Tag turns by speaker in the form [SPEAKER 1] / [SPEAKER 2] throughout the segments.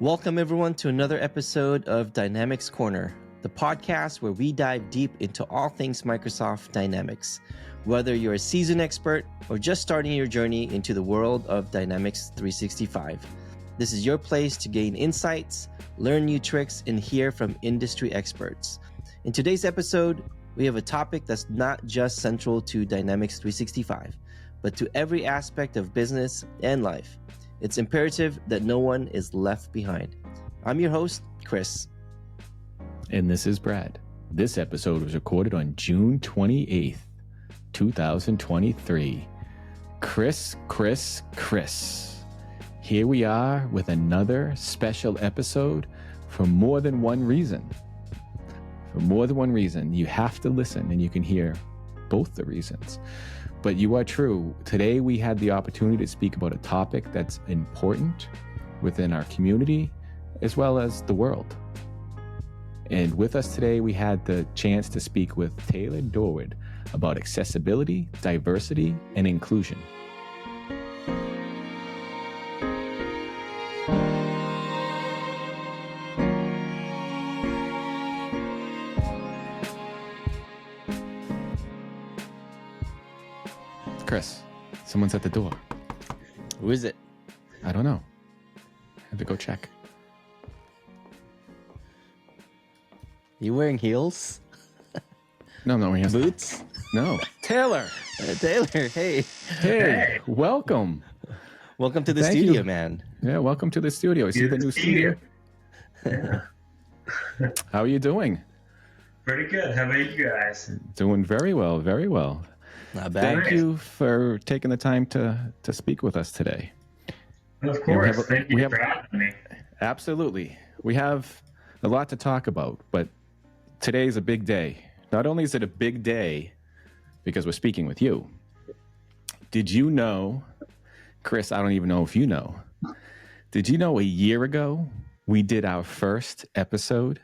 [SPEAKER 1] Welcome, everyone, to another episode of Dynamics Corner, the podcast where we dive deep into all things Microsoft Dynamics. Whether you're a seasoned expert or just starting your journey into the world of Dynamics 365, this is your place to gain insights, learn new tricks, and hear from industry experts. In today's episode, we have a topic that's not just central to Dynamics 365, but to every aspect of business and life. It's imperative that no one is left behind. I'm your host, Chris.
[SPEAKER 2] And this is Brad. This episode was recorded on June 28th, 2023. Chris. Here we are with another special episode for more than one reason. For more than one reason, you have to listen and you can hear both the reasons. But you are true. Today we had the opportunity to speak about a topic that's important within our community as well as the world. And with us today, we had the chance to speak with Taylor Dorward about accessibility, diversity, and inclusion. Chris, someone's at the door.
[SPEAKER 1] Who is it?
[SPEAKER 2] I don't know. I have to go check.
[SPEAKER 1] You wearing heels?
[SPEAKER 2] No, I'm not wearing heels.
[SPEAKER 1] Boots?
[SPEAKER 2] No. Taylor.
[SPEAKER 1] Taylor, hey.
[SPEAKER 2] Hey, welcome.
[SPEAKER 1] Welcome to the
[SPEAKER 2] Thank
[SPEAKER 1] studio,
[SPEAKER 2] you.
[SPEAKER 1] man.
[SPEAKER 2] Yeah, welcome to the studio. You see the new studio?
[SPEAKER 3] Yeah.
[SPEAKER 2] How are you doing?
[SPEAKER 3] Pretty good. How about you guys?
[SPEAKER 2] Doing very well, very well.
[SPEAKER 1] Not bad.
[SPEAKER 2] Thank you for taking the time to speak with us today.
[SPEAKER 3] Of course. Thank you
[SPEAKER 2] we have-
[SPEAKER 3] for having me.
[SPEAKER 2] Absolutely. We have a lot to talk about, but today's a big day. Not only is it a big day because we're speaking with you. Did you know, Chris, I don't even know if you know, did you know a year ago we did our first episode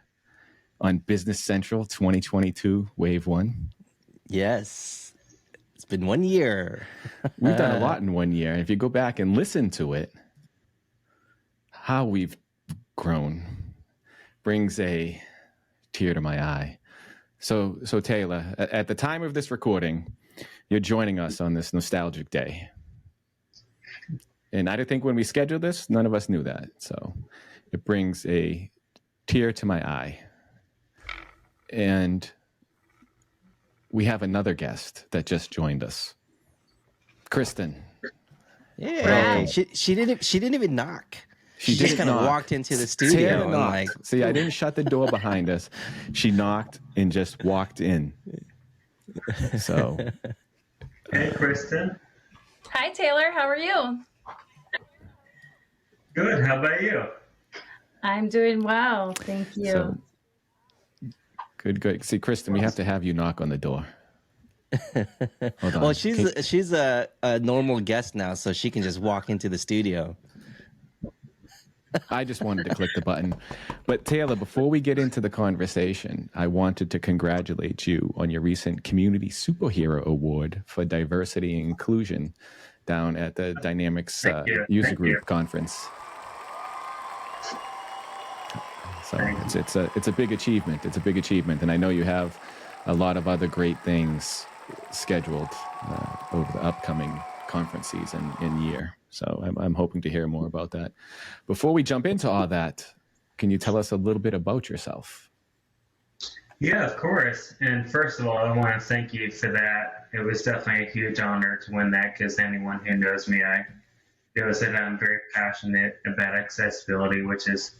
[SPEAKER 2] on Business Central 2022 Wave 1?
[SPEAKER 1] Yes. It's been 1 year.
[SPEAKER 2] We've done a lot in 1 year. And if you go back and listen to it, how we've grown brings a tear to my eye. So Taylor, at the time of this recording, you're joining us on this nostalgic day. And I think when we scheduled this, none of us knew that. So it brings a tear to my eye. And we have another guest that just joined us. Kristen.
[SPEAKER 1] Yeah. She didn't even knock. She just kind of walked into the studio. And like,
[SPEAKER 2] see, I didn't shut the door behind us. She knocked and just walked in. So.
[SPEAKER 3] Hey, Kristen.
[SPEAKER 4] Hi, Taylor. How are you?
[SPEAKER 3] Good. How about you?
[SPEAKER 4] I'm doing well. Thank you.
[SPEAKER 2] So, good. See, Kristen, we have to have you knock on the door. Hold on.
[SPEAKER 1] well, she's a normal guest now, so she can just walk into the studio.
[SPEAKER 2] I just wanted to click the button. But Taylor, before we get into the conversation, I wanted to congratulate you on your recent Community Superhero Award for Diversity and Inclusion down at the Dynamics User Group Conference. So it's a big achievement. It's a big achievement. And I know you have a lot of other great things scheduled over the upcoming conference season and year. So I'm hoping to hear more about that. Before we jump into all that, can you tell us a little bit about yourself?
[SPEAKER 3] Yeah, of course. And first of all, I want to thank you for that. It was definitely a huge honor to win that because anyone who knows me, knows that I'm very passionate about accessibility, which is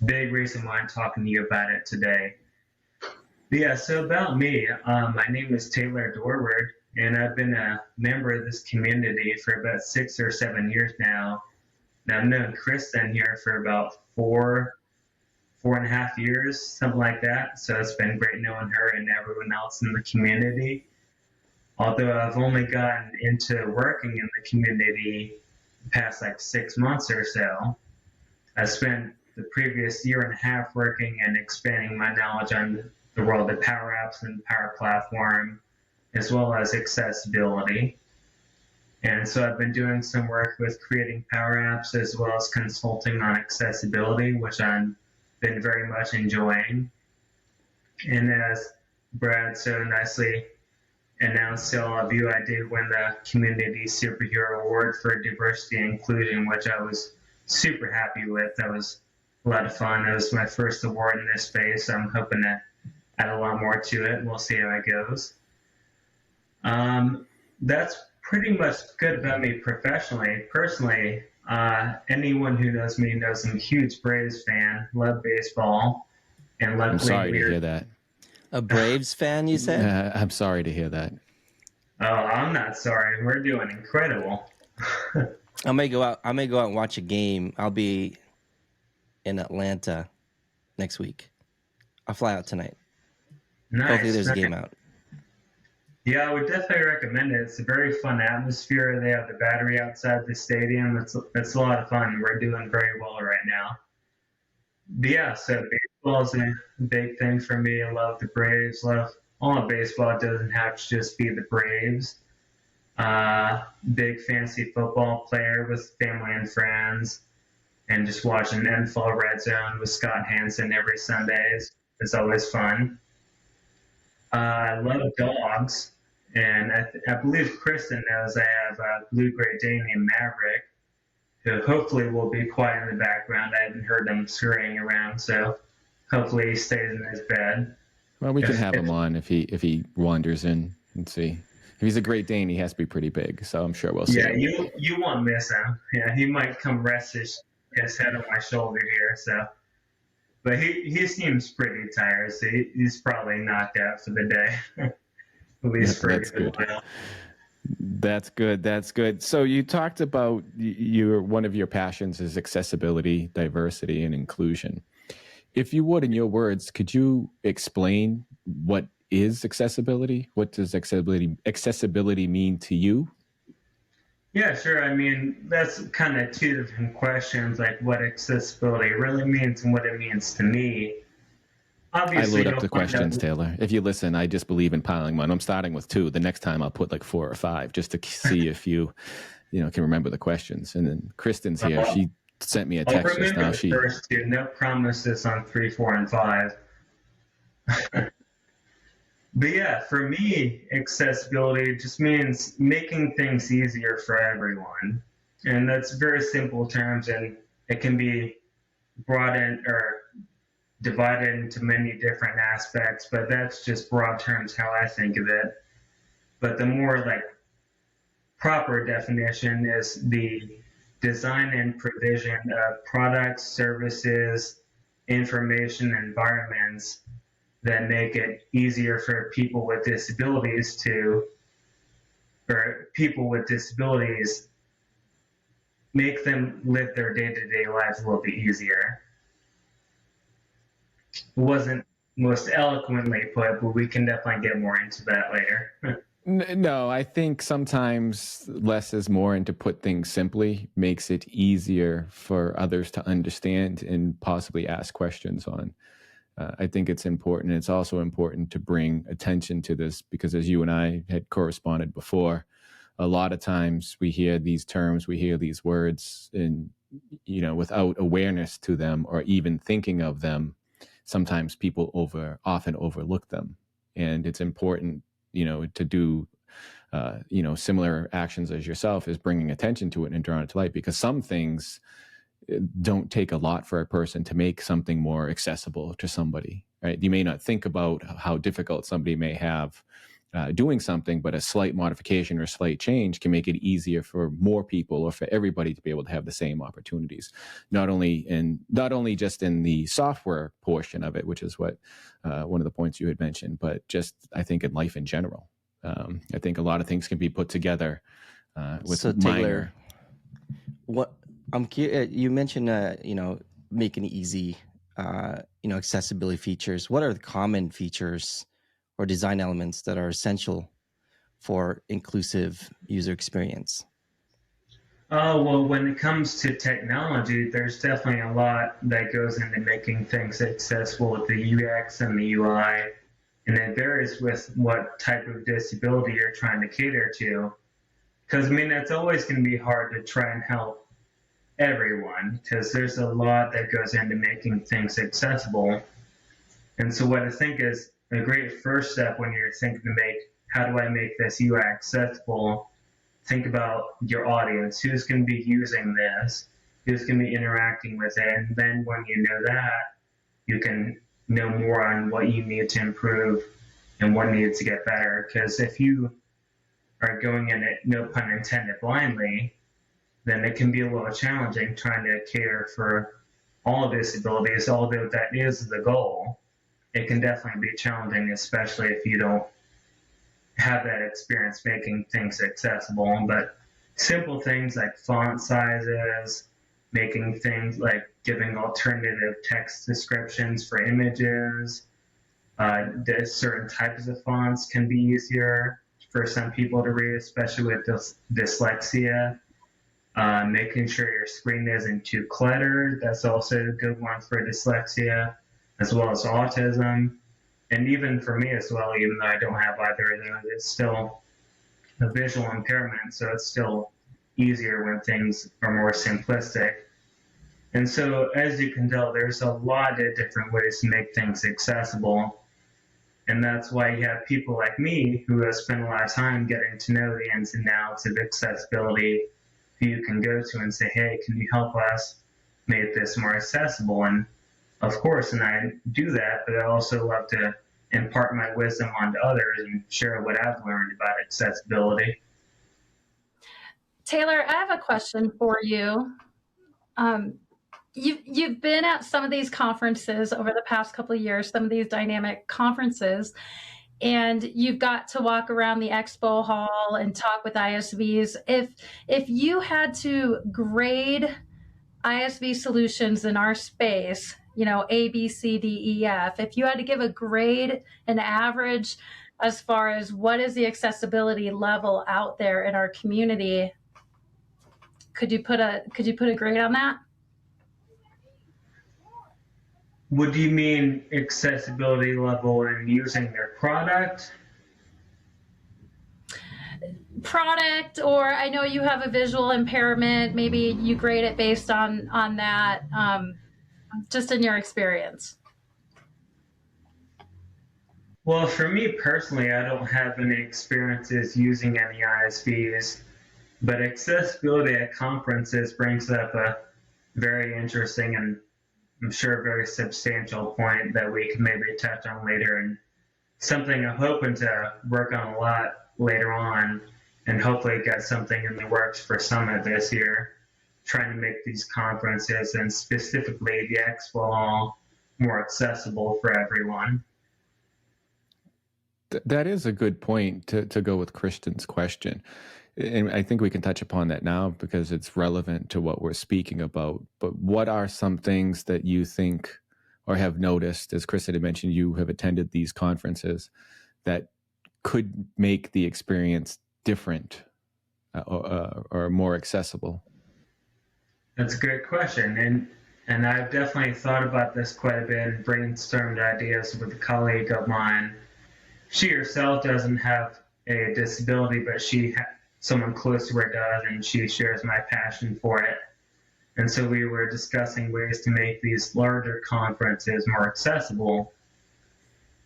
[SPEAKER 3] a big reason why I'm talking to you about it today. But yeah, so about me, my name is Taylor Dorward. And I've been a member of this community for about 6 or 7 years now. And I've known Kristen here for about 4.5 years, something like that. So it's been great knowing her and everyone else in the community. Although I've only gotten into working in the community the past 6 months or so, I spent the previous 1.5 years working and expanding my knowledge on the world of Power Apps and Power Platform, as well as accessibility. And so I've been doing some work with creating power apps as well as consulting on accessibility, which I've been very much enjoying. And as Brad so nicely announced to all of you, I did win the Community Superhero Award for Diversity and Inclusion, which I was super happy with. That was a lot of fun. It was my first award in this space. So I'm hoping to add a lot more to it. We'll see how it goes. That's pretty much good about me professionally. Personally, anyone who knows me knows I'm a huge Braves fan, love baseball, and luckily
[SPEAKER 2] I'm sorry to hear that.
[SPEAKER 1] A Braves fan, you said?
[SPEAKER 2] I'm sorry to hear that.
[SPEAKER 3] Oh, I'm not sorry. We're doing incredible.
[SPEAKER 1] I may go out and watch a game. I'll be in Atlanta next week. I'll fly out tonight.
[SPEAKER 3] Nice.
[SPEAKER 1] Hopefully there's a game out.
[SPEAKER 3] Yeah, I would definitely recommend it. It's a very fun atmosphere. They have the battery outside the stadium. It's a lot of fun. We're doing very well right now. But yeah, so baseball is a big thing for me. I love the Braves. Love all of baseball. It doesn't have to just be the Braves. Big fantasy football player with family and friends, and just watching NFL Red Zone with Scott Hansen every Sunday is always fun. I love dogs, and I believe Kristen knows I have a blue-gray Dane named Maverick, who hopefully will be quiet in the background. I haven't heard him scurrying around, so hopefully he stays in his bed.
[SPEAKER 2] Well, we can have him on if he wanders in and see. If he's a Great Dane, he has to be pretty big, so I'm sure we'll see.
[SPEAKER 3] Yeah,
[SPEAKER 2] him.
[SPEAKER 3] you won't miss him. Yeah, he might come rest his head on my shoulder here, so. But he seems pretty tired, so he's probably knocked out for the day. At least for
[SPEAKER 2] that's good.
[SPEAKER 3] While.
[SPEAKER 2] That's good. That's good. So you talked about one of your passions is accessibility, diversity, and inclusion. If you would, in your words, could you explain what is accessibility? What does accessibility mean to you?
[SPEAKER 3] Yeah, sure. I mean, that's kind of two different questions, like what accessibility really means and what it means to me. Obviously,
[SPEAKER 2] I load up the questions, Taylor. If you listen, I just believe in piling one. I'm starting with 2. The next time I'll put like 4 or 5 just to see if you can remember the questions. And then Kristen's here. She sent me a text just now.
[SPEAKER 3] The first 2. No promises on 3, 4, and 5. But yeah, for me, accessibility just means making things easier for everyone. And that's very simple terms, and it can be brought in or divided into many different aspects, but that's just broad terms how I think of it. But the more like proper definition is the design and provision of products, services, information, environments that make it easier for people with disabilities make them live their day-to-day lives a little bit easier. It wasn't most eloquently put, but we can definitely get more into that later.
[SPEAKER 2] No, I think sometimes less is more, and to put things simply makes it easier for others to understand and possibly ask questions on. I think it's important. It's also important to bring attention to this because, as you and I had corresponded before, a lot of times we hear these terms, we hear these words, and without awareness to them or even thinking of them, sometimes people often overlook them. And it's important, to do, similar actions as yourself is bringing attention to it and drawing it to light, because some things don't take a lot for a person to make something more accessible to somebody, right? You may not think about how difficult somebody may have doing something, but a slight modification or a slight change can make it easier for more people or for everybody to be able to have the same opportunities, not only just in the software portion of it, which is what one of the points you had mentioned, but just I think in life in general. I think a lot of things can be put together with
[SPEAKER 1] so
[SPEAKER 2] minor.
[SPEAKER 1] Taylor, what I'm curious, you mentioned making it easy, accessibility features. What are the common features or design elements that are essential for inclusive user experience?
[SPEAKER 3] Well, when it comes to technology, there's definitely a lot that goes into making things accessible with the UX and the UI, and it varies with what type of disability you're trying to cater to. Because, I mean, it's always going to be hard to try and help everyone because there's a lot that goes into making things accessible. And so, what I think is a great first step when you're thinking to make, how do I make this UI accessible? Think about your audience. Who's going to be using this? Who's going to be interacting with it? And then when you know that, you can know more on what you need to improve and what needs to get better. Because if you are going in it, no pun intended, blindly, then it can be a little challenging trying to cater for all disabilities, although that is the goal. It can definitely be challenging, especially if you don't have that experience making things accessible. But simple things like font sizes, making things like giving alternative text descriptions for images, certain types of fonts can be easier for some people to read, especially with dyslexia. Making sure your screen isn't too cluttered, that's also a good one for dyslexia, as well as autism. And even for me as well, even though I don't have either of those, it's still a visual impairment, so it's still easier when things are more simplistic. And so, as you can tell, there's a lot of different ways to make things accessible. And that's why you have people like me who have spent a lot of time getting to know the ins and outs of accessibility, who you can go to and say, hey, can you help us make this more accessible? And of course, and I do that, but I also love to impart my wisdom onto others and share what I've learned about accessibility.
[SPEAKER 4] Taylor, I have a question for you. You've been at some of these conferences over the past couple of years, some of these dynamic conferences, and you've got to walk around the expo hall and talk with ISVs. If you had to grade ISV solutions in our space, you know, A, B, C, D, E, F, if you had to give a grade, an average, as far as what is the accessibility level out there in our community, could you put a grade on that?
[SPEAKER 3] What do you mean accessibility level in using their product?
[SPEAKER 4] Product, or I know you have a visual impairment, maybe you grade it based on that, just in your experience.
[SPEAKER 3] Well, for me personally, I don't have any experiences using any ISVs, but accessibility at conferences brings up a very interesting and I'm sure a very substantial point that we can maybe touch on later, and something I'm hoping to work on a lot later on, and hopefully get something in the works for Summit this year, trying to make these conferences and specifically the Expo Hall more accessible for everyone.
[SPEAKER 2] That is a good point to go with Christian's question. And I think we can touch upon that now because it's relevant to what we're speaking about. But what are some things that you think or have noticed, as Kristen had mentioned, you have attended these conferences, that could make the experience different or more accessible?
[SPEAKER 3] That's a great question. And I've definitely thought about this quite a bit and brainstormed ideas with a colleague of mine. She herself doesn't have a disability, but someone close to her does, and she shares my passion for it. And so we were discussing ways to make these larger conferences more accessible.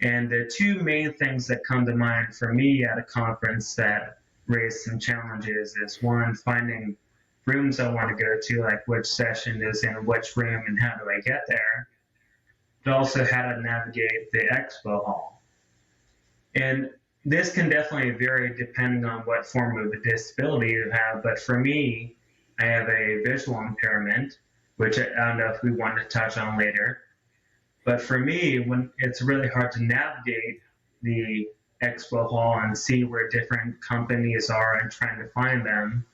[SPEAKER 3] And the two main things that come to mind for me at a conference that raise some challenges is, one, finding rooms I want to go to, like which session is in which room and how do I get there, but also how to navigate the expo hall. And this can definitely vary depending on what form of a disability you have, but for me, I have a visual impairment, which I don't know if we want to touch on later. But for me, when it's really hard to navigate the expo hall and see where different companies are and trying to find them.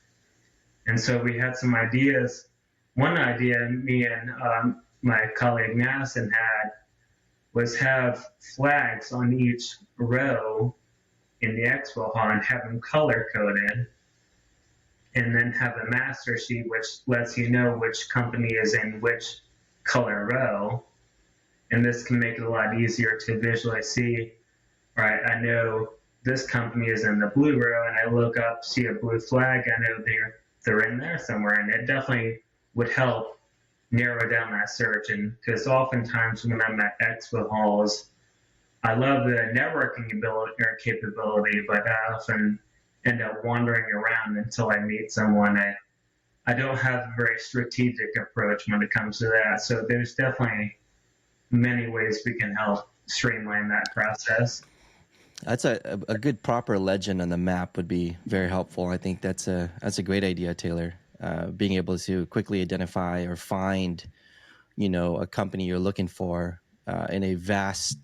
[SPEAKER 3] And so we had some ideas. One idea me and my colleague Madison had was have flags on each row in the expo hall and have them color coded, and then have a master sheet which lets you know which company is in which color row. And this can make it a lot easier to visually see, all right, I know this company is in the blue row, and I look up, see a blue flag, I know they're in there somewhere, and it definitely would help narrow down that search. And because oftentimes when I'm at expo halls, I love the networking ability or capability, but I often end up wandering around until I meet someone. I don't have a very strategic approach when it comes to that. So there's definitely many ways we can help streamline that process.
[SPEAKER 1] That's a good proper legend on the map would be very helpful. I think that's a great idea, Taylor. Being able to quickly identify or find, a company you're looking for in a vast,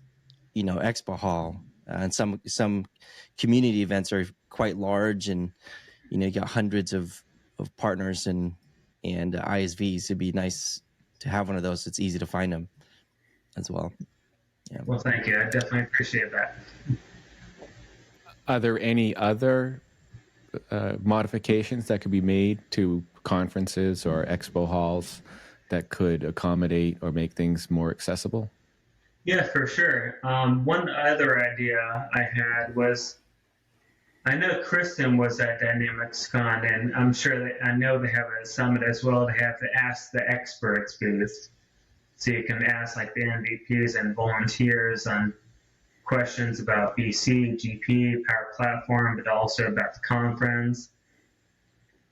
[SPEAKER 1] expo hall. And some community events are quite large, and you got hundreds of partners and ISVs. It'd be nice to have one of those. It's easy to find them as well. Yeah.
[SPEAKER 3] Well, thank you. I definitely appreciate that.
[SPEAKER 2] Are there any other modifications that could be made to conferences or expo halls that could accommodate or make things more accessible?
[SPEAKER 3] Yeah, for sure. One other idea I had was, I know Kristen was at Dynamics Con, and I'm sure that I know they have a summit as well. They have the Ask the Experts booth. So you can ask like the MVPs and volunteers on questions about BC, GP, Power Platform, but also about the conference.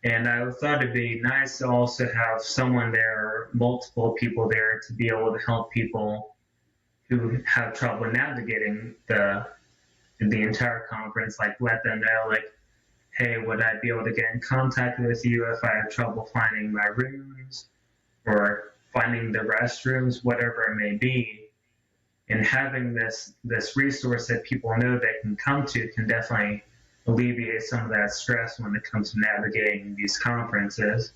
[SPEAKER 3] And I thought it'd be nice to also have someone there, multiple people there, to be able to help people who have trouble navigating the entire conference. Like, let them know, like, hey, would I be able to get in contact with you if I have trouble finding my rooms or finding the restrooms, whatever it may be. And having this resource that people know they can come to can definitely alleviate some of that stress when it comes to navigating these conferences.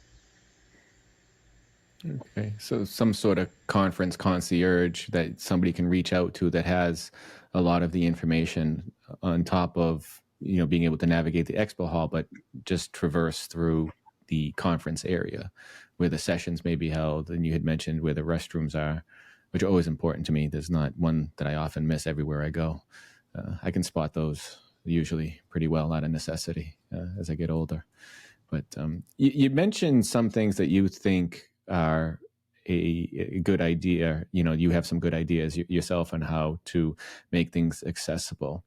[SPEAKER 2] Okay, so some sort of conference concierge that somebody can reach out to that has a lot of the information on top of, being able to navigate the expo hall, but just traverse through the conference area where the sessions may be held. And you had mentioned where the restrooms are, which are always important to me. There's not one that I often miss everywhere I go. I can spot those usually pretty well out of necessity as I get older. But you mentioned some things that you think are a good idea. You have some good ideas yourself on how to make things accessible.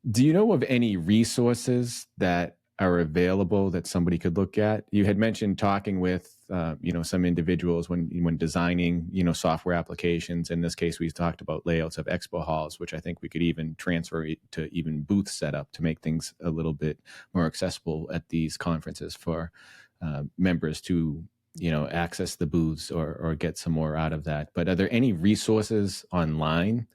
[SPEAKER 2] Do you know of any resources that are available that somebody could look at? You had mentioned talking with, some individuals when designing, software applications. In this case, we talked about layouts of expo halls, which I think we could even transfer to even booth setup to make things a little bit more accessible at these conferences for members to, access the booths or get some more out of that. But are there any resources online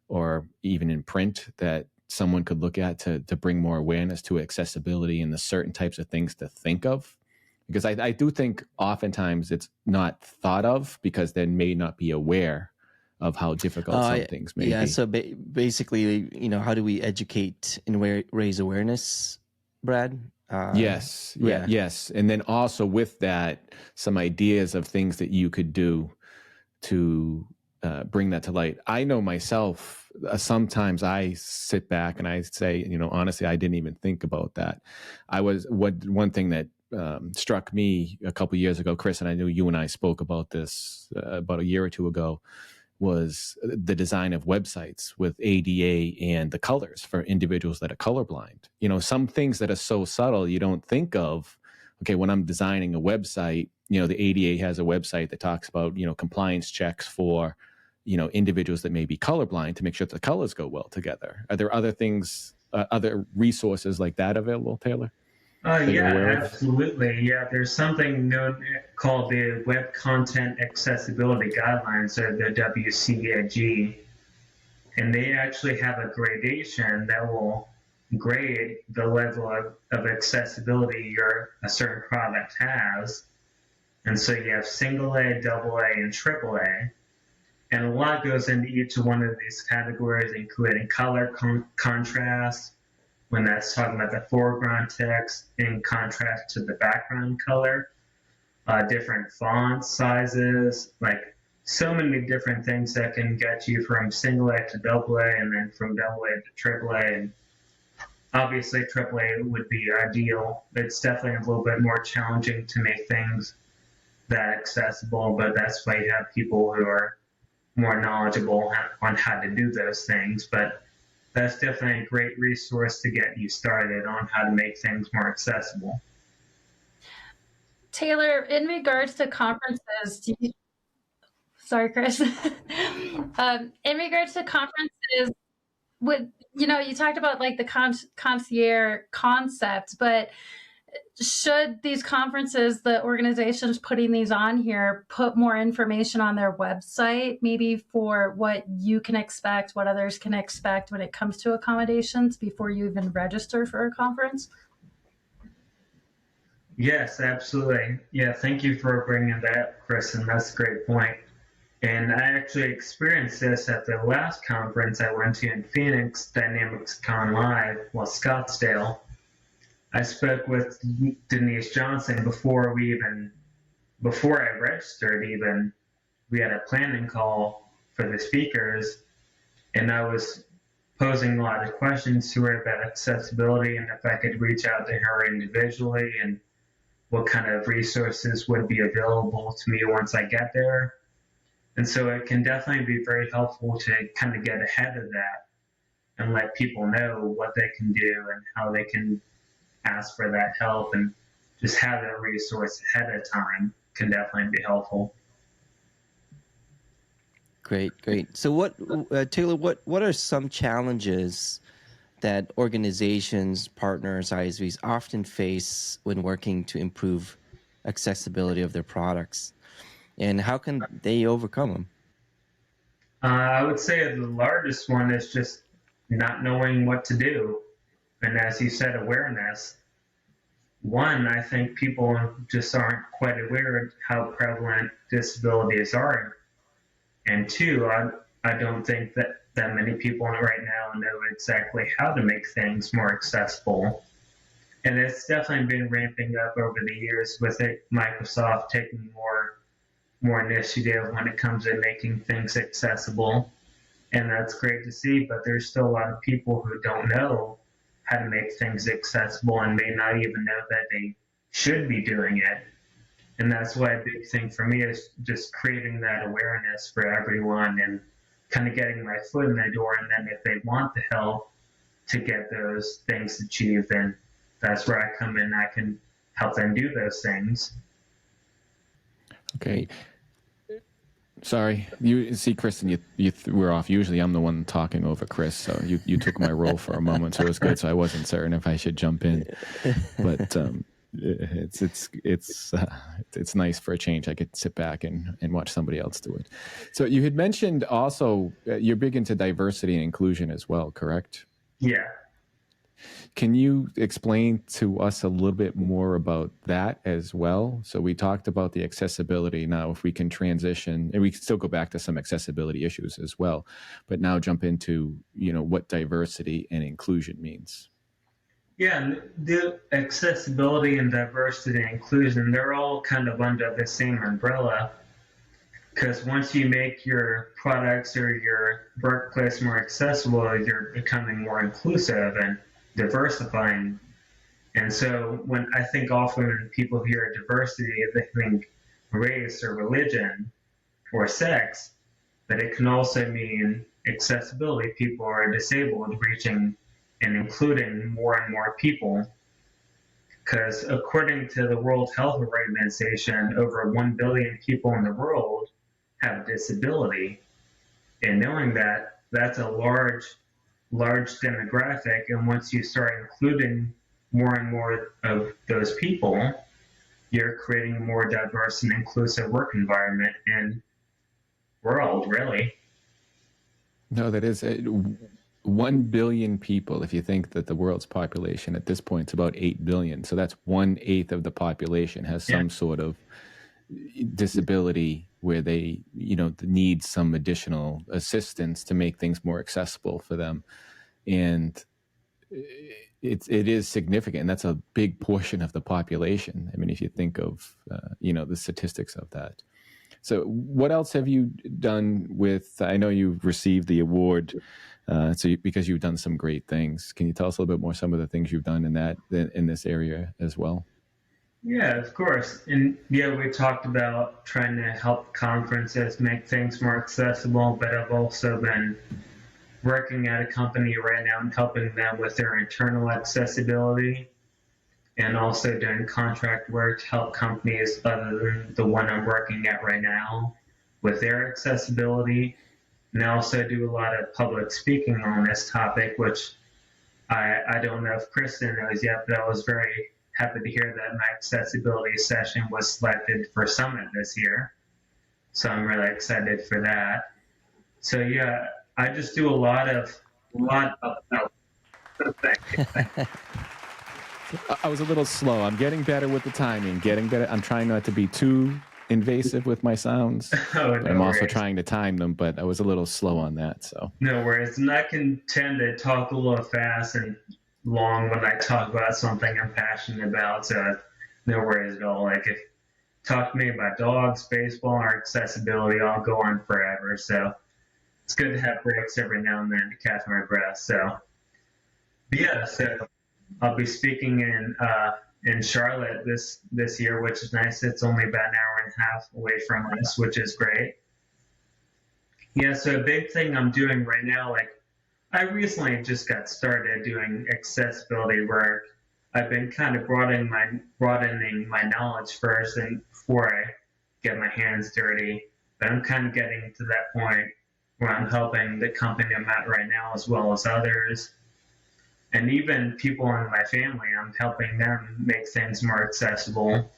[SPEAKER 2] or even in print that someone could look at to bring more awareness to accessibility and the certain types of things to think of? Because I do think oftentimes it's not thought of because they may not be aware of how difficult some things may be.
[SPEAKER 1] Yeah, so basically, how do we educate and raise awareness, Brad?
[SPEAKER 2] Yes. And then also with that, some ideas of things that you could do to bring that to light. I know myself, sometimes I sit back and I say, honestly, I didn't even think about that. One thing that struck me a couple of years ago, Chris, and I knew you and I spoke about this about a year or two ago, was the design of websites with ADA and the colors for individuals that are colorblind. Some things that are so subtle you don't think of. Okay, when I'm designing a website, the ADA has a website that talks about, compliance checks for, individuals that may be colorblind to make sure that the colors go well together. Are there other things, other resources like that available, Taylor?
[SPEAKER 3] Yeah, absolutely. Yeah, there's something called the Web Content Accessibility Guidelines, or the WCAG, and they actually have a gradation that will grade the level of accessibility a certain product has. And so you have single A, double A, and triple A. And a lot goes into each one of these categories, including color contrast, when that's talking about the foreground text in contrast to the background color, different font sizes, like so many different things that can get you from single A to double A, and then from double A to triple A. And Obviously, AAA would be ideal. It's definitely a little bit more challenging to make things that accessible, but that's why you have people who are more knowledgeable on how to do those things. But that's definitely a great resource to get you started on how to make things more accessible.
[SPEAKER 4] Taylor, in regards to conferences, sorry, Chris. In regards to conferences, you talked about like the concierge concept, but should these conferences, the organizations putting these on here, put more information on their website, maybe for what you can expect, what others can expect when it comes to accommodations before you even register for a conference?
[SPEAKER 3] Yes, absolutely. Yeah, thank you for bringing that up, Chris, and that's a great point. And I actually experienced this at the last conference I went to in Phoenix, Dynamics Con Live, Scottsdale. I spoke with Denise Johnson before I registered even. We had a planning call for the speakers, and I was posing a lot of questions to her about accessibility and if I could reach out to her individually and what kind of resources would be available to me once I get there. And so it can definitely be very helpful to kind of get ahead of that and let people know what they can do and how they can ask for that help, and just have that resource ahead of time can definitely be helpful.
[SPEAKER 1] Great. So, Taylor? What are some challenges that organizations, partners, ISVs often face when working to improve accessibility of their products, and how can they overcome them?
[SPEAKER 3] I would say the largest one is just not knowing what to do. And as you said, awareness. One, I think people just aren't quite aware of how prevalent disabilities are. And two, I don't think that many people right now know exactly how to make things more accessible. And it's definitely been ramping up over the years with Microsoft taking more initiative when it comes to making things accessible. And that's great to see, but there's still a lot of people who don't know how to make things accessible and may not even know that they should be doing it. And that's why a big thing for me is just creating that awareness for everyone and kind of getting my foot in the door. And then if they want the help to get those things achieved, then that's where I come in. I can help them do those things.
[SPEAKER 2] Okay. Sorry, you see, Kristen, you were off. Usually, I'm the one talking over Chris, so you took my role for a moment, so it was good. So I wasn't certain if I should jump in, but it's nice for a change. I could sit back and watch somebody else do it. So you had mentioned also you're big into diversity and inclusion as well, correct?
[SPEAKER 3] Yeah.
[SPEAKER 2] Can you explain to us a little bit more about that as well? So we talked about the accessibility. Now, if we can transition, and we can still go back to some accessibility issues as well, but now jump into, what diversity and inclusion means.
[SPEAKER 3] Yeah, the accessibility and diversity and inclusion, they're all kind of under the same umbrella. Because once you make your products or your workplace more accessible, you're becoming more inclusive and diversifying. And so when I think often when people hear diversity, they think race or religion or sex, but it can also mean accessibility. People are disabled, reaching and including more and more people. Because according to the World Health Organization, over 1 billion people in the world have disability. And knowing that, that's a large demographic. And once you start including more and more of those people, you're creating a more diverse and inclusive work environment and world, really.
[SPEAKER 2] No, that is 1 billion people. If you think that the world's population at this point is about 8 billion, so that's 1/8 of the population has some sort of disability where they, need some additional assistance to make things more accessible for them. And it is significant. That's a big portion of the population. I mean, if you think of, the statistics of that. So what else have you done with, I know you've received the award because you've done some great things. Can you tell us a little bit more some of the things you've done in this area as well?
[SPEAKER 3] Yeah, of course. And yeah, we talked about trying to help conferences make things more accessible, but I've also been working at a company right now and helping them with their internal accessibility, and also doing contract work to help companies other than the one I'm working at right now with their accessibility. And I also do a lot of public speaking on this topic, which I don't know if Kristen knows yet, but I was very happy to hear that my accessibility session was selected for Summit this year. So I'm really excited for that. So yeah, I just do a lot of
[SPEAKER 2] I was a little slow. I'm getting better with the timing, getting better. I'm trying not to be too invasive with my sounds. I'm also trying to time them, but I was a little slow on that. So
[SPEAKER 3] no worries. And I can tend to talk a little fast and long when I talk about something I'm passionate about. So no worries at all. Like if talk to me about dogs, baseball, or accessibility, I'll go on forever. So it's good to have breaks every now and then to catch my breath. So yeah, so I'll be speaking in Charlotte this year, which is nice. It's only about an hour and a half away from us, which is great. Yeah, so a big thing I'm doing right now, like I recently just got started doing accessibility work. I've been kind of broadening my knowledge first and before I get my hands dirty. But I'm kind of getting to that point where I'm helping the company I'm at right now as well as others. And even people in my family, I'm helping them make things more accessible.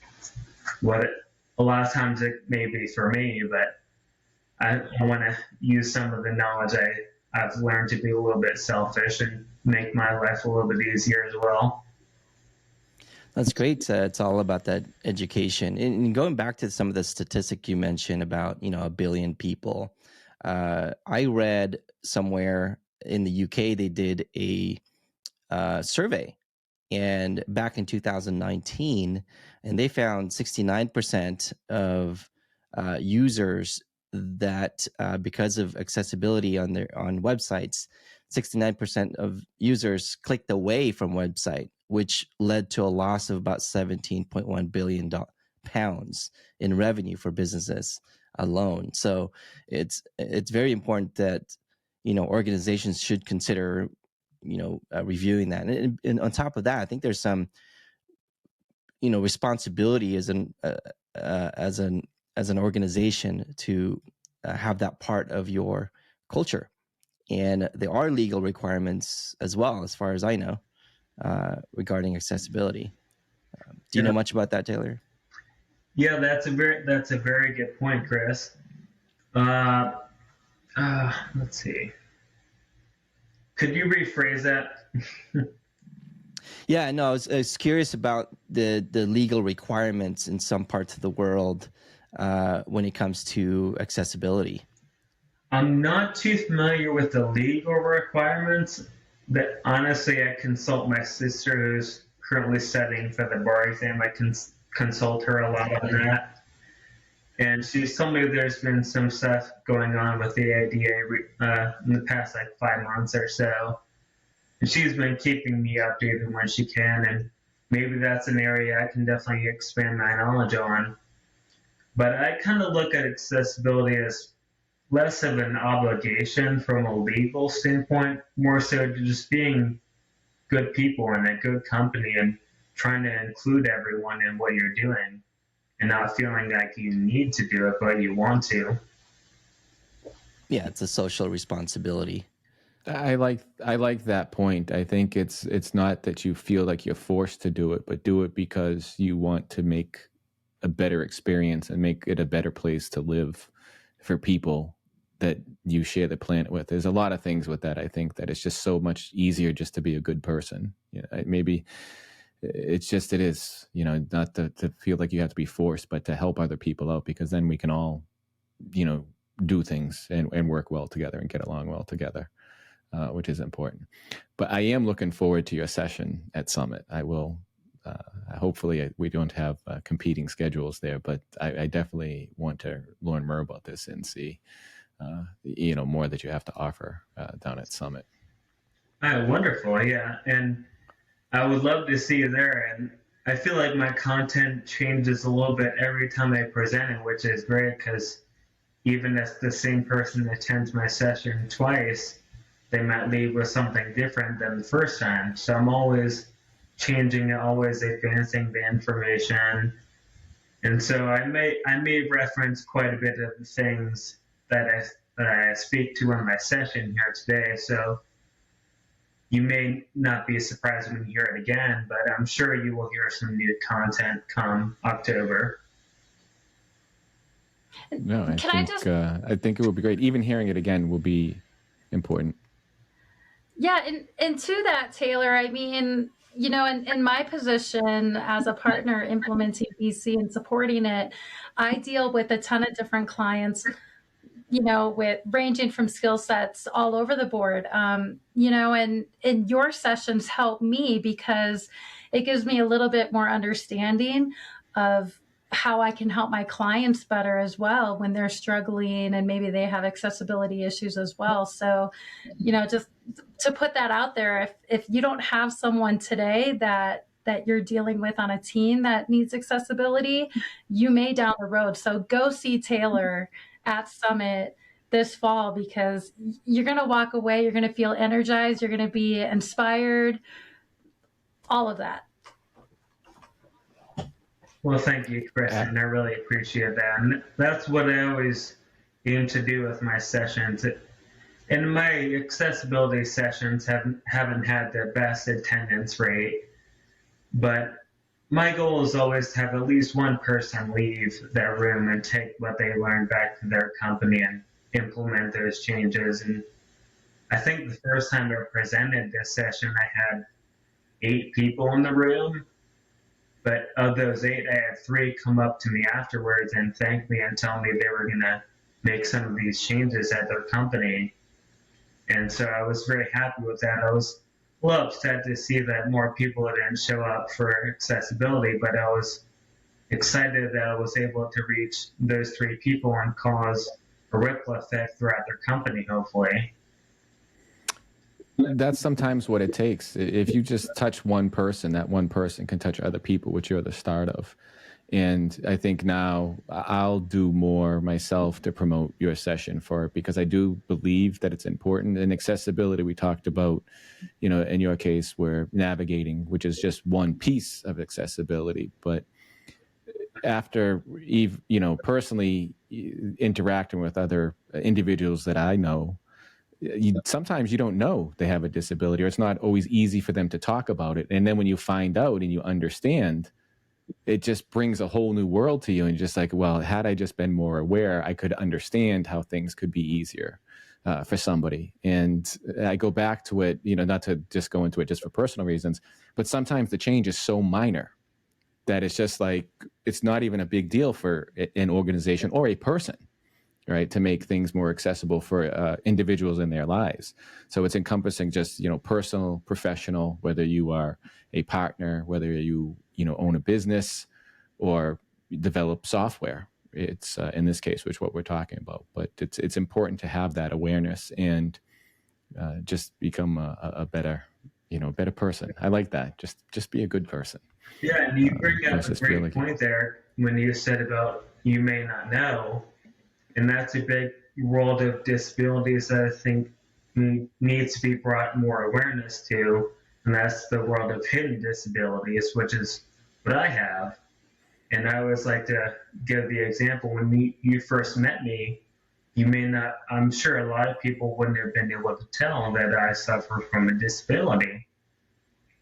[SPEAKER 3] What a lot of times it may be for me, but I want to use some of the knowledge I've learned to be a little bit selfish and make my life a little bit easier as well.
[SPEAKER 1] That's great. It's all about that education. And going back to some of the statistic you mentioned about, 1 billion people, I read somewhere in the UK they did a survey, and back in 2019, and they found 69% of users that because of accessibility on websites, 69% of users clicked away from website, which led to a loss of about 17.1 billion pounds in revenue for businesses alone. So it's very important that organizations should consider reviewing that. And on top of that, I think there's some responsibility as an organization to have that part of your culture. And there are legal requirements as well, as far as I know, regarding accessibility. Do you know much about that, Taylor?
[SPEAKER 3] Yeah, that's a very good point, Chris. Let's see. Could you rephrase that?
[SPEAKER 1] Yeah, no, I was curious about the legal requirements in some parts of the world when it comes to accessibility.
[SPEAKER 3] I'm not too familiar with the legal requirements, but honestly, I consult my sister who's currently studying for the bar exam. I consult her a lot on that. And she's told me there's been some stuff going on with the ADA in the past 5 months or so. And she's been keeping me updated when she can, and maybe that's an area I can definitely expand my knowledge on. But I kind of look at accessibility as less of an obligation from a legal standpoint, more so to just being good people in a good company and trying to include everyone in what you're doing and not feeling like you need to do it, but you want to.
[SPEAKER 1] Yeah, it's a social responsibility.
[SPEAKER 2] I like that point. I think it's not that you feel like you're forced to do it, but do it because you want to make a better experience and make it a better place to live for people that you share the planet with. There's a lot of things with that. I think that it's just so much easier just to be a good person. Maybe it is, not to feel like you have to be forced, but to help other people out, because then we can all, do things and work well together and get along well together. Which is important. But I am looking forward to your session at Summit. I will Hopefully we don't have competing schedules there, but I definitely want to learn more about this and see, more that you have to offer down at Summit.
[SPEAKER 3] Wonderful. Yeah. And I would love to see you there. And I feel like my content changes a little bit every time I present it, which is great because even if the same person attends my session twice, they might leave with something different than the first time. So I'm always changing it, always advancing the information. And so I may reference quite a bit of the things that I speak to in my session here today. So you may not be surprised when you hear it again, but I'm sure you will hear some new content come October.
[SPEAKER 2] No, I think it will be great. Even hearing it again will be important.
[SPEAKER 4] Yeah, and to that, Taylor, I mean, in my position as a partner implementing BC and supporting it, I deal with a ton of different clients, with ranging from skill sets all over the board. And your sessions help me because it gives me a little bit more understanding of how I can help my clients better as well when they're struggling and maybe they have accessibility issues as well. So, just to put that out there, if you don't have someone today that you're dealing with on a team that needs accessibility, you may down the road. So go see Taylor at Summit this fall because you're going to walk away, you're going to feel energized, you're going to be inspired, all of that.
[SPEAKER 3] Well, thank you, Chris, and I really appreciate that. And that's what I always aim to do with my sessions. And my accessibility sessions haven't had the best attendance rate, but my goal is always to have at least one person leave that room and take what they learned back to their company and implement those changes. And I think the first time I presented this session, I had 8 people in the room. But of those 8, I had 3 come up to me afterwards and thank me and tell me they were going to make some of these changes at their company. And so I was very happy with that. I was a little upset to see that more people didn't show up for accessibility, but I was excited that I was able to reach those 3 people and cause a ripple effect throughout their company, hopefully.
[SPEAKER 2] That's sometimes what it takes. If you just touch one person, that one person can touch other people, which you're the start of. And I think now I'll do more myself to promote your session for it because I do believe that it's important. And accessibility, we talked about, in your case, we're navigating, which is just one piece of accessibility. But after, personally interacting with other individuals that I know, sometimes you don't know they have a disability, or it's not always easy for them to talk about it. And then when you find out and you understand, it just brings a whole new world to you. And you're just like, well, had I just been more aware, I could understand how things could be easier for somebody. And I go back to it, not to just go into it just for personal reasons, but sometimes the change is so minor that it's just like, it's not even a big deal for an organization or a person, right, to make things more accessible for individuals in their lives. So it's encompassing just, personal, professional, whether you are a partner, whether you, own a business or develop software. It's in this case, which what we're talking about. But it's important to have that awareness and just become a better, better person. I like that. Just be a good person.
[SPEAKER 3] Yeah, and you bring up a great point there when you said about you may not know. And that's a big world of disabilities that I think needs to be brought more awareness to. And that's the world of hidden disabilities, which is what I have. And I always like to give the example when you first met me, you may not, I'm sure a lot of people wouldn't have been able to tell that I suffer from a disability.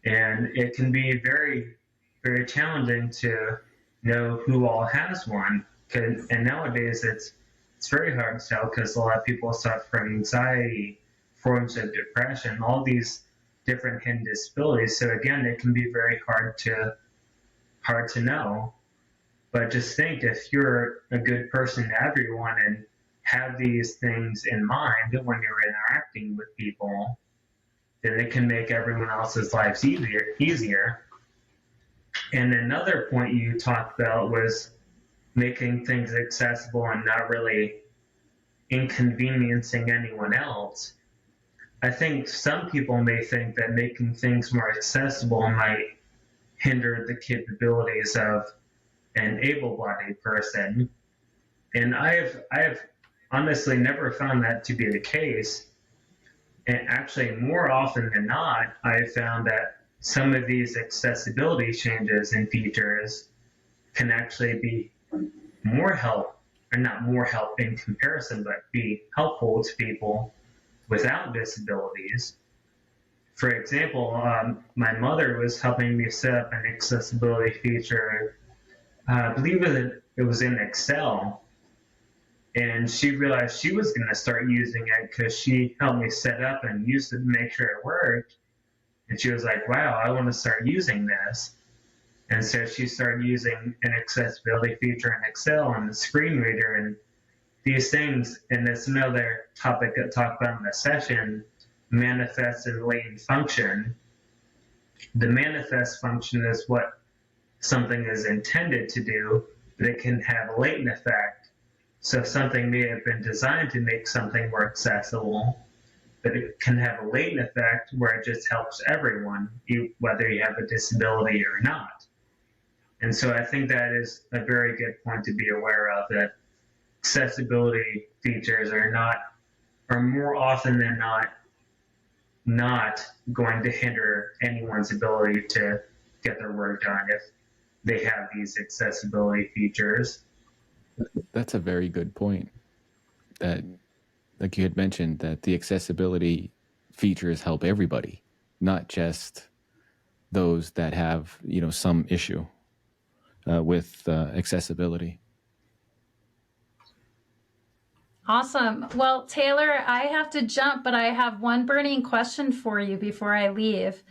[SPEAKER 3] And it can be very, very challenging to know who all has one. And nowadays it's very hard to tell because a lot of people suffer from anxiety, forms of depression, all these different hidden disabilities. So again, it can be very hard to know. But just think, if you're a good person to everyone and have these things in mind when you're interacting with people, then it can make everyone else's lives easier. And another point you talked about was making things accessible and not really inconveniencing anyone else. I think some people may think that making things more accessible might hinder the capabilities of an able-bodied person. And I've honestly never found that to be the case. And actually, more often than not, I've found that some of these accessibility changes and features can actually be more help, or not more help in comparison, but be helpful to people without disabilities. For example, my mother was helping me set up an accessibility feature. I believe it was in Excel, and she realized she was going to start using it because she helped me set up and used it to make sure it worked. And she was like, "Wow, I want to start using this." And so she started using an accessibility feature in Excel and the screen reader and these things. And that's another topic that talked about in the session, manifest and latent function. The manifest function is what something is intended to do, but it can have a latent effect. So something may have been designed to make something more accessible, but it can have a latent effect where it just helps everyone, whether you have a disability or not. And so I think that is a very good point to be aware of, that accessibility features are more often than not going to hinder anyone's ability to get their work done if they have these accessibility features.
[SPEAKER 2] That's a very good point. That, like you had mentioned, that the accessibility features help everybody, not just those that have, some issue with accessibility.
[SPEAKER 4] Awesome. Well, Taylor, I have to jump, but I have one burning question for you before I leave.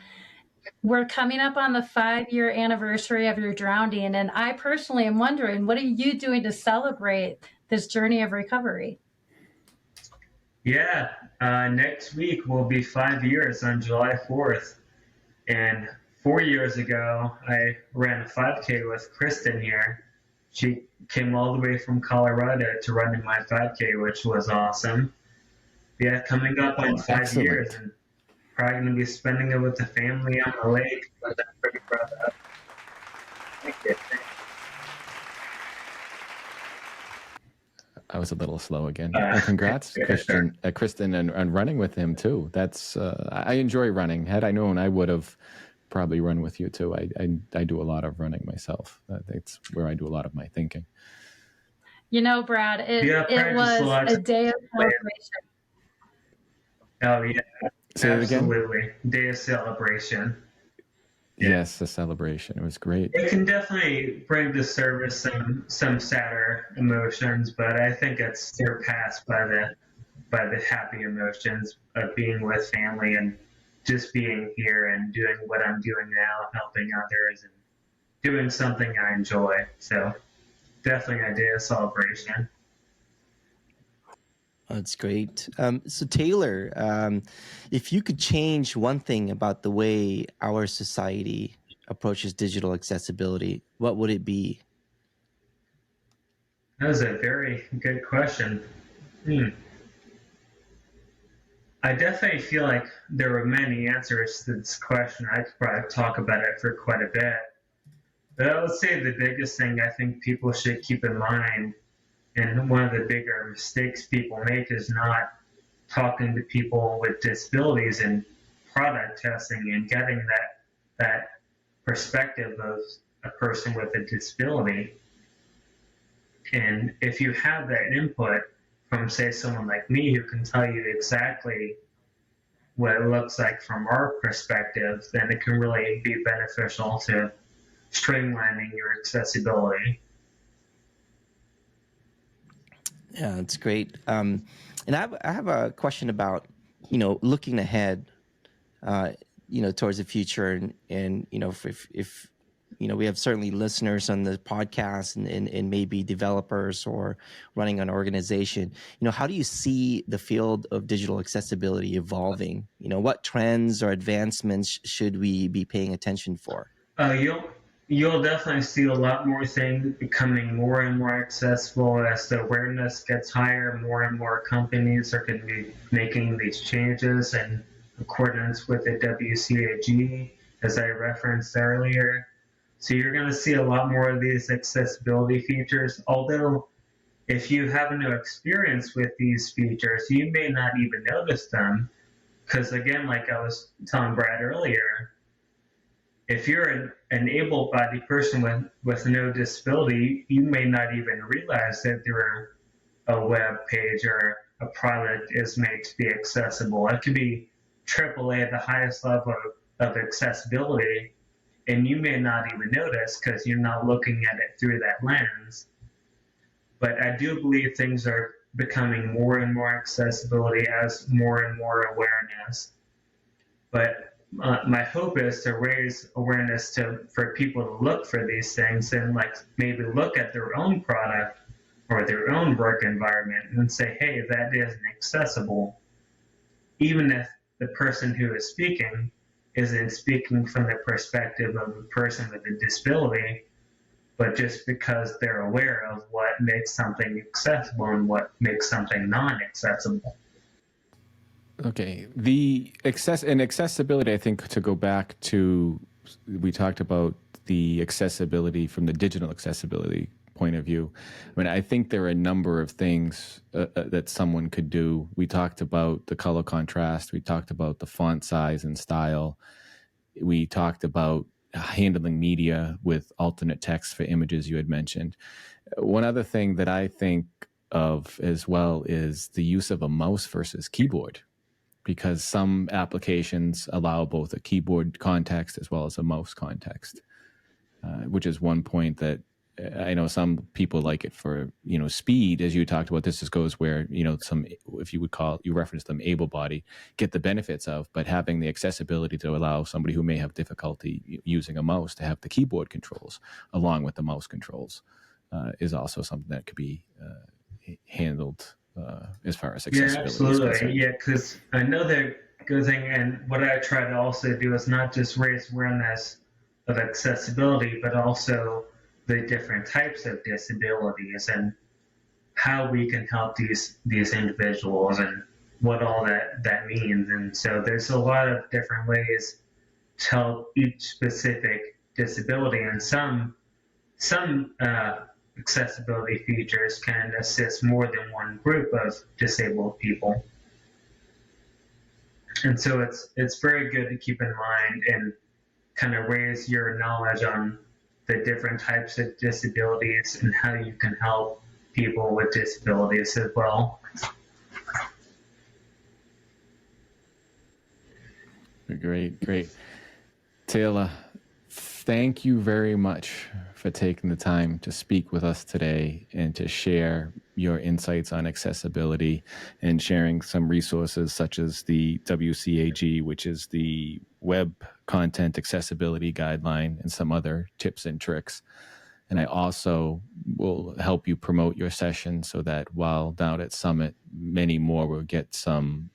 [SPEAKER 4] We're coming up on the 5-year anniversary of your drowning, and I personally am wondering, what are you doing to celebrate this journey of recovery?
[SPEAKER 3] Yeah, next week will be 5 years on July 4th. And 4 years ago, I ran a 5K with Kristen here. She came all the way from Colorado to run in my 5K, which was awesome. Yeah, coming up on 5
[SPEAKER 2] Excellent.
[SPEAKER 3] years, and probably going to be spending it with the family on the lake, but I'm pretty proud of. Thank you.
[SPEAKER 2] I was a little slow again. Well, congrats, Kristen, and running with him too. That's I enjoy running. Had I known, I would have probably run with you too. I do a lot of running myself. That's where I do a lot of my thinking.
[SPEAKER 4] Brad, it was a day of celebration.
[SPEAKER 3] Oh yeah,
[SPEAKER 2] Say it again.
[SPEAKER 3] Absolutely, day of celebration.
[SPEAKER 2] Yes, a celebration. It was great.
[SPEAKER 3] It can definitely bring to surface some sadder emotions, but I think it's surpassed by the happy emotions of being with family and just being here and doing what I'm doing now, helping others and doing something I enjoy. So definitely a day of celebration.
[SPEAKER 1] That's great. So Taylor, if you could change one thing about the way our society approaches digital accessibility, what would it be?
[SPEAKER 3] That was a very good question. I definitely feel like there were many answers to this question. I could probably talk about it for quite a bit. But I would say the biggest thing I think people should keep in mind, and one of the bigger mistakes people make, is not talking to people with disabilities and product testing and getting that perspective of a person with a disability. And if you have that input from, say, someone like me who can tell you exactly what it looks like from our perspective, then it can really be beneficial to streamlining your accessibility.
[SPEAKER 1] Yeah, that's great. And I have a question about, looking ahead, towards the future, and if we have certainly listeners on the podcast and maybe developers or running an organization, how do you see the field of digital accessibility evolving? What trends or advancements should we be paying attention for?
[SPEAKER 3] you'll definitely see a lot more things becoming more and more accessible as the awareness gets higher. More and more companies are going to be making these changes in accordance with the WCAG, as I referenced earlier. So you're going to see a lot more of these accessibility features. Although, if you have no experience with these features, you may not even notice them. Because again, like I was telling Brad earlier, if you're an able-bodied person with no disability, you may not even realize that a web page or a product is made to be accessible. It could be AAA, the highest level of accessibility, and you may not even notice because you're not looking at it through that lens. But I do believe things are becoming more and more accessibility as more and more awareness. But my hope is to raise awareness for people to look for these things and like maybe look at their own product or their own work environment and say, hey, that isn't accessible. Even if the person who is speaking isn't speaking from the perspective of a person with a disability, but just because they're aware of what makes something accessible and what makes something non-accessible.
[SPEAKER 2] Okay, the accessibility, I think, to go back to, we talked about the accessibility from the digital accessibility point of view. I mean, I think there are a number of things that someone could do. We talked about the color contrast. We talked about the font size and style. We talked about handling media with alternate text for images you had mentioned. One other thing that I think of as well is the use of a mouse versus keyboard, because some applications allow both a keyboard context as well as a mouse context, which is one point that I know some people like it for, speed, as you talked about. This just goes where, some, if you would call, you reference them able-bodied, get the benefits of, but having the accessibility to allow somebody who may have difficulty using a mouse to have the keyboard controls along with the mouse controls is also something that could be handled as far as accessibility is concerned.
[SPEAKER 3] Yeah, because another good thing, and what I try to also do is not just raise awareness of accessibility, but also the different types of disabilities and how we can help these individuals and what all that means. And so there's a lot of different ways to help each specific disability, and some accessibility features can assist more than one group of disabled people. And so it's very good to keep in mind and kind of raise your knowledge on the different types of disabilities and how you can help people with disabilities as well.
[SPEAKER 2] Great. Taylor, thank you very much for taking the time to speak with us today and to share your insights on accessibility and sharing some resources such as the WCAG, which is the Web Content Accessibility Guideline, and some other tips and tricks. And I also will help you promote your session so that while down at Summit, many more will get some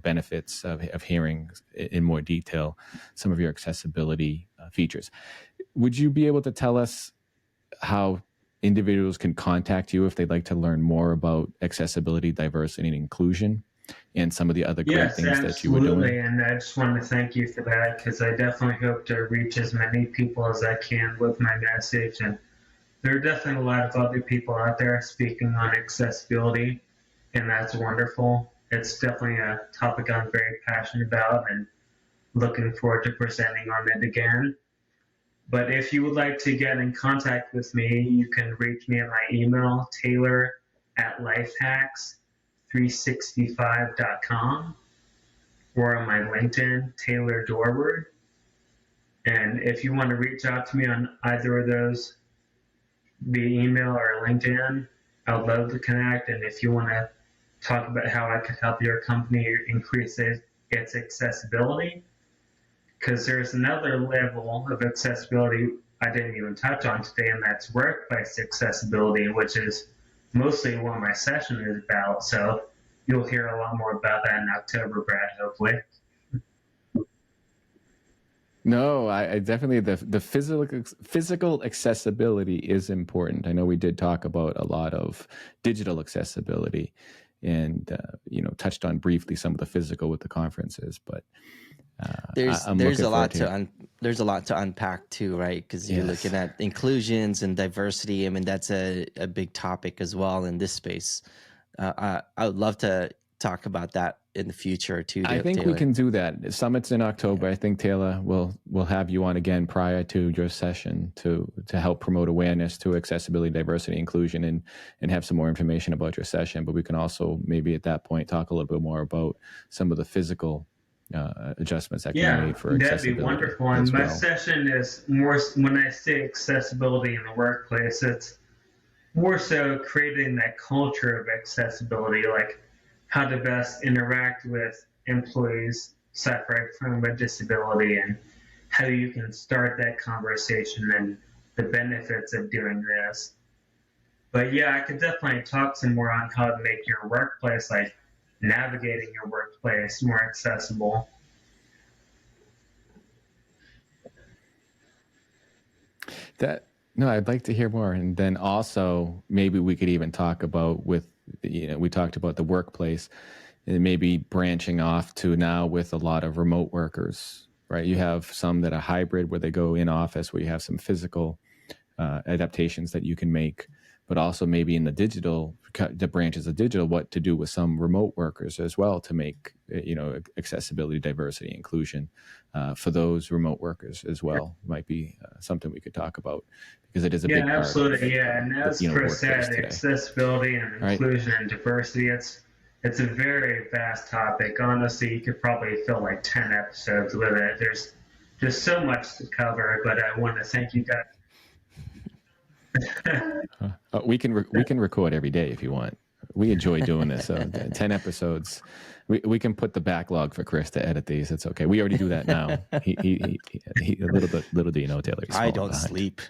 [SPEAKER 2] benefits of hearing in more detail some of your accessibility features. Would you be able to tell us how individuals can contact you if they'd like to learn more about accessibility, diversity, and inclusion, and some of the other great things that you were doing?
[SPEAKER 3] Yes, absolutely. And I just want to thank you for that, because I definitely hope to reach as many people as I can with my message. And there are definitely a lot of other people out there speaking on accessibility, and that's wonderful. It's definitely a topic I'm very passionate about and looking forward to presenting on it again. But if you would like to get in contact with me, you can reach me at my email, taylor@lifehacks365.com, or on my LinkedIn, Taylor Dorward. And if you want to reach out to me on either of those, via email or LinkedIn, I'd love to connect. And if you want to talk about how I could help your company increase its accessibility, because there's another level of accessibility I didn't even touch on today, and that's workplace accessibility, which is mostly what my session is about. So you'll hear a lot more about that in October, Brad, hopefully.
[SPEAKER 2] No, I definitely the physical accessibility is important. I know we did talk about a lot of digital accessibility, and touched on briefly some of the physical with the conferences, but I'm
[SPEAKER 1] there's
[SPEAKER 2] looking
[SPEAKER 1] a
[SPEAKER 2] forward
[SPEAKER 1] lot
[SPEAKER 2] to
[SPEAKER 1] there's a lot to unpack too, right? Because you're
[SPEAKER 2] Yes.
[SPEAKER 1] looking at inclusions and diversity. I mean, that's a big topic as well in this space. I would love to talk about that in the future too,
[SPEAKER 2] I think
[SPEAKER 1] Taylor.
[SPEAKER 2] we can do that. Summit's in October. I think Taylor will have you on again prior to your session to help promote awareness to accessibility, diversity, inclusion, and have some more information about your session. But we can also maybe at that point talk a little bit more about some of the physical adjustments that can be
[SPEAKER 3] Yeah,
[SPEAKER 2] made for
[SPEAKER 3] that'd be
[SPEAKER 2] accessibility
[SPEAKER 3] wonderful. And
[SPEAKER 2] as
[SPEAKER 3] my
[SPEAKER 2] well.
[SPEAKER 3] session is more, when I say accessibility in the workplace, it's more so creating that culture of accessibility, like how to best interact with employees suffering from a disability and how you can start that conversation and the benefits of doing this. But yeah, I could definitely talk some more on how to make your workplace, like navigating your workplace, more accessible.
[SPEAKER 2] No, I'd like to hear more. And then also maybe we could even talk about we talked about the workplace and maybe branching off to now with a lot of remote workers, right? You have some that are hybrid where they go in office, where you have some physical adaptations that you can make, but also maybe in the branches of digital, what to do with some remote workers as well to make, accessibility, diversity, inclusion for those remote workers as well might be something we could talk about, because it is a big part.
[SPEAKER 3] Absolutely. Yeah, and as Chris said,
[SPEAKER 2] today.
[SPEAKER 3] accessibility and inclusion and diversity, it's a very vast topic. Honestly, you could probably fill like 10 episodes with it. There's just so much to cover, but I want to thank you guys.
[SPEAKER 2] We can record every day if you want. We enjoy doing this. 10 episodes. We can put the backlog for Chris to edit these. It's okay. We already do that now. He little do you know, Taylor.
[SPEAKER 1] I don't sleep.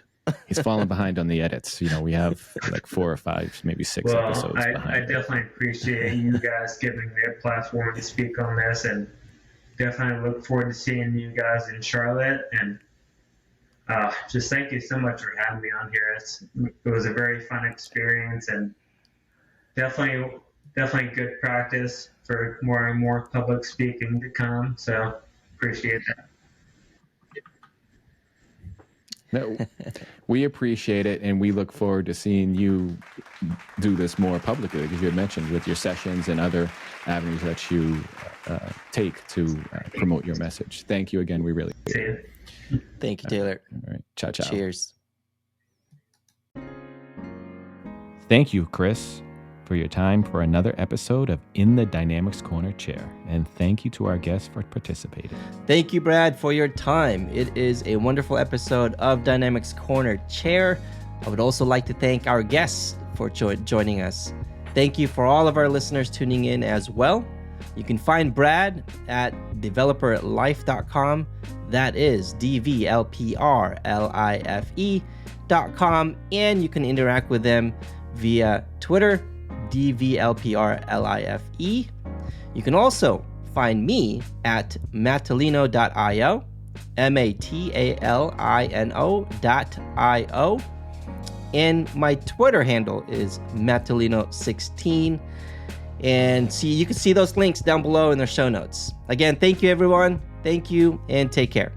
[SPEAKER 2] He's falling behind on the edits. We have like 4 or 5, maybe 6 episodes behind.
[SPEAKER 3] I definitely appreciate you guys giving me a platform to speak on this, and definitely look forward to seeing you guys in Charlotte. And just thank you so much for having me on here. It was a very fun experience, and definitely good practice for more and more public speaking to come. So appreciate that.
[SPEAKER 2] No, we appreciate it, and we look forward to seeing you do this more publicly, because you had mentioned with your sessions and other avenues that you take to promote your message. Thank you again. We really appreciate it.
[SPEAKER 1] Thank you, Taylor.
[SPEAKER 2] All right. Ciao, ciao.
[SPEAKER 1] Cheers.
[SPEAKER 2] Thank you, Chris, for your time for another episode of In the Dynamics Corner Chair. And thank you to our guests for participating.
[SPEAKER 1] Thank you, Brad, for your time. It is a wonderful episode of Dynamics Corner Chair. I would also like to thank our guests for joining us. Thank you for all of our listeners tuning in as well. You can find Brad at developerlife.com. That is DVLPRLIFE.com. And you can interact with them via Twitter, DVLPRLIFE. You can also find me at matalino.io, MATALINO.io. And my Twitter handle is matalino16. And you can see those links down below in the show notes. Again, thank you, everyone. Thank you, and take care.